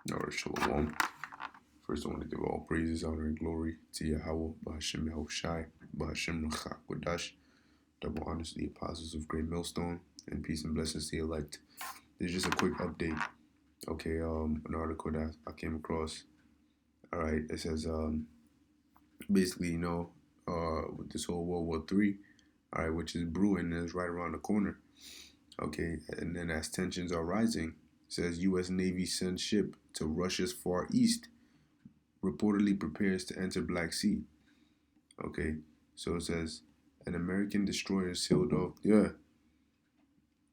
Or Shalom. First, I want to give all praises, honor, and glory to Yahweh, Bahashim Yahushai, Bahashim Rachak Wadash, double honors to the apostles of Great Millstone, and peace and blessings to the elect. There's just a quick update. Okay, an article that I came across. All right, it says basically, with this whole WW3, all right, which is brewing and is right around the corner. Okay, and then as tensions are rising, it says U.S. Navy sends ship to Russia's Far East, reportedly prepares to enter Black Sea. Okay, so it says an American destroyer sailed off. Yeah,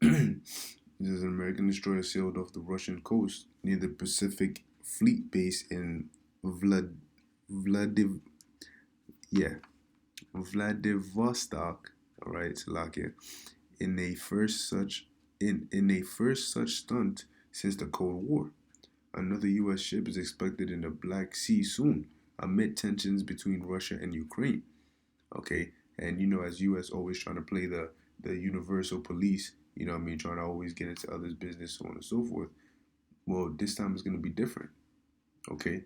there's an American destroyer sailed off the Russian coast near the Pacific Fleet base in Vladiv. Yeah, Vladivostok. All right, Slovakia. In a first such stunt since the Cold War. Another U.S. ship is expected in the Black Sea soon, amid tensions between Russia and Ukraine. Okay, and as U.S. always trying to play the universal police, trying to always get into others' business, so on and so forth. Well, this time it's going to be different. Okay,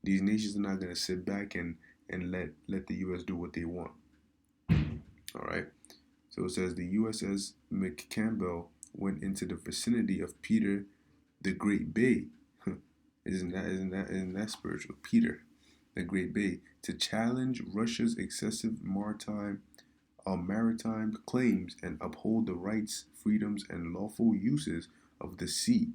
these nations are not going to sit back and let the U.S. do what they want. All right. So it says the USS McCampbell went into the vicinity of Peter the Great Bay. Isn't that spiritual? Peter the Great Bay to challenge Russia's excessive maritime claims and uphold the rights, freedoms, and lawful uses of the sea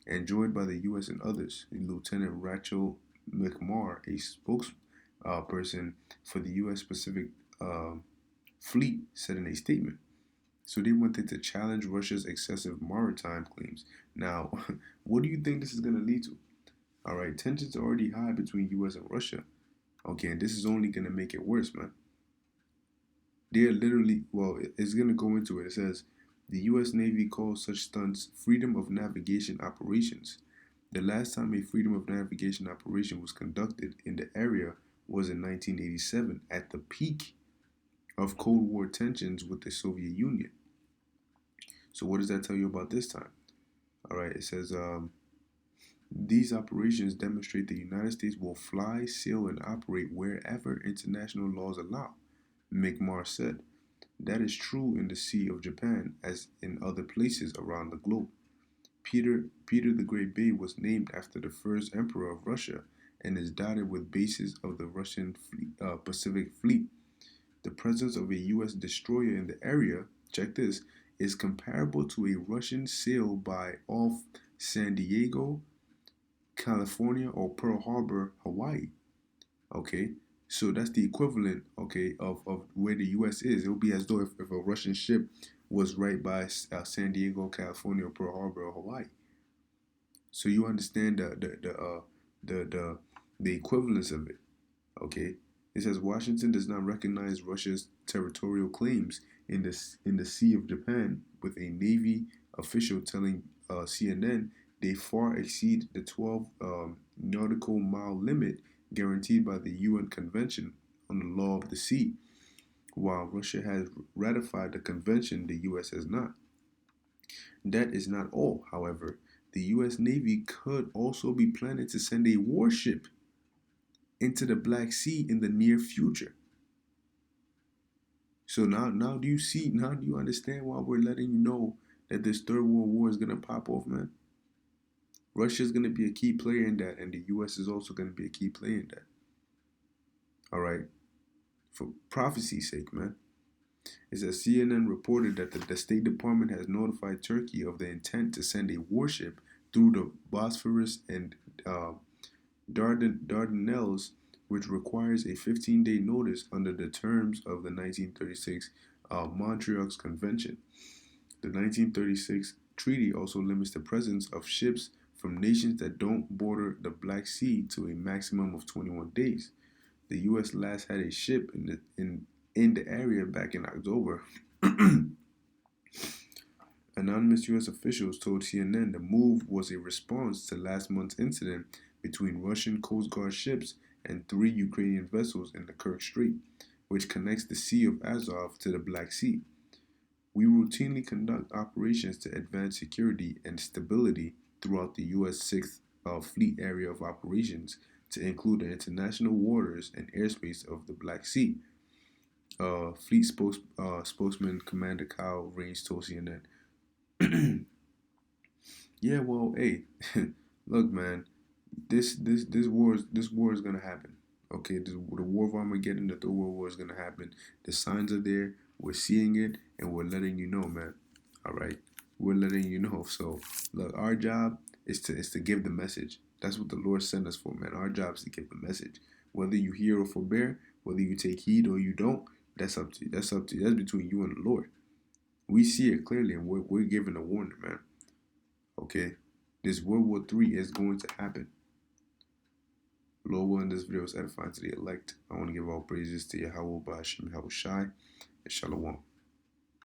enjoyed by the U.S. and others. Lieutenant Rachel McMahon, a spokesperson for the U.S. Pacific Fleet, said in a statement. So they wanted to challenge Russia's excessive maritime claims. Now, what do you think this is going to lead to? All right, tensions are already high between U.S. and Russia. Okay, and this is only going to make it worse, man. They're literally, well, it's going to go into it. It says, the U.S. Navy calls such stunts freedom of navigation operations. The last time a freedom of navigation operation was conducted in the area was in 1987 at the peak of Cold War tensions with the Soviet Union. So what does that tell you about this time? All right, it says these operations demonstrate the United States will fly, sail, and operate wherever international laws allow, McMahon said. That is true in the Sea of Japan as in other places around the globe. Peter the Great Bay was named after the first emperor of Russia and is dotted with bases of the Russian Pacific Fleet. The presence of a U.S. destroyer in the area, check this, is comparable to a Russian sail by off San Diego, California, or Pearl Harbor, Hawaii. Okay, so that's the equivalent, okay, of where the U.S. is. It would be as though if a Russian ship was right by San Diego, California, or Pearl Harbor, or Hawaii. So you understand the equivalence of it. Okay, it says Washington does not recognize Russia's territorial claims in the Sea of Japan, with a Navy official telling CNN they far exceed the 12 nautical mile limit guaranteed by the UN Convention on the Law of the Sea. While Russia has ratified the convention, the U.S. has not. That is not all, however. The U.S. Navy could also be planning to send a warship into the Black Sea in the near future. So now do you understand why we're letting you know that this third world war is gonna pop off, man? Russia's gonna be a key player in that, and the US is also gonna be a key player in that. Alright. For prophecy's sake, man. It says CNN reported that the State Department has notified Turkey of the intent to send a warship through the Bosphorus and Dardanelles, which requires a 15-day notice under the terms of the 1936 Montreal Convention. The 1936 treaty also limits the presence of ships from nations that don't border the Black Sea to a maximum of 21 days. The U.S. last had a ship in the area back in October. Anonymous U.S. officials told CNN the move was a response to last month's incident between Russian Coast Guard ships and 3 Ukrainian vessels in the Kerch Strait, which connects the Sea of Azov to the Black Sea. We routinely conduct operations to advance security and stability throughout the U.S. 6th fleet area of operations to include the international waters and airspace of the Black Sea. Fleet spokesman Commander Kyle Raines told CNN. Yeah, well, hey, look, man, this war is gonna happen. Okay, the war of Armageddon, the Third World War is gonna happen. The signs are there. We're seeing it, and we're letting you know, man. All right, we're letting you know. So, look, our job is to give the message. That's what the Lord sent us for, man. Our job is to give the message. Whether you hear or forbear, whether you take heed or you don't, that's up to you. That's up to you. That's between you and the Lord. We see it clearly, and we're giving a warning, man. Okay, this World War III is going to happen. Lord willing, this video is edifying to the elect. I want to give all praises to Yahweh Ba'ashem Yahushai and Shalom.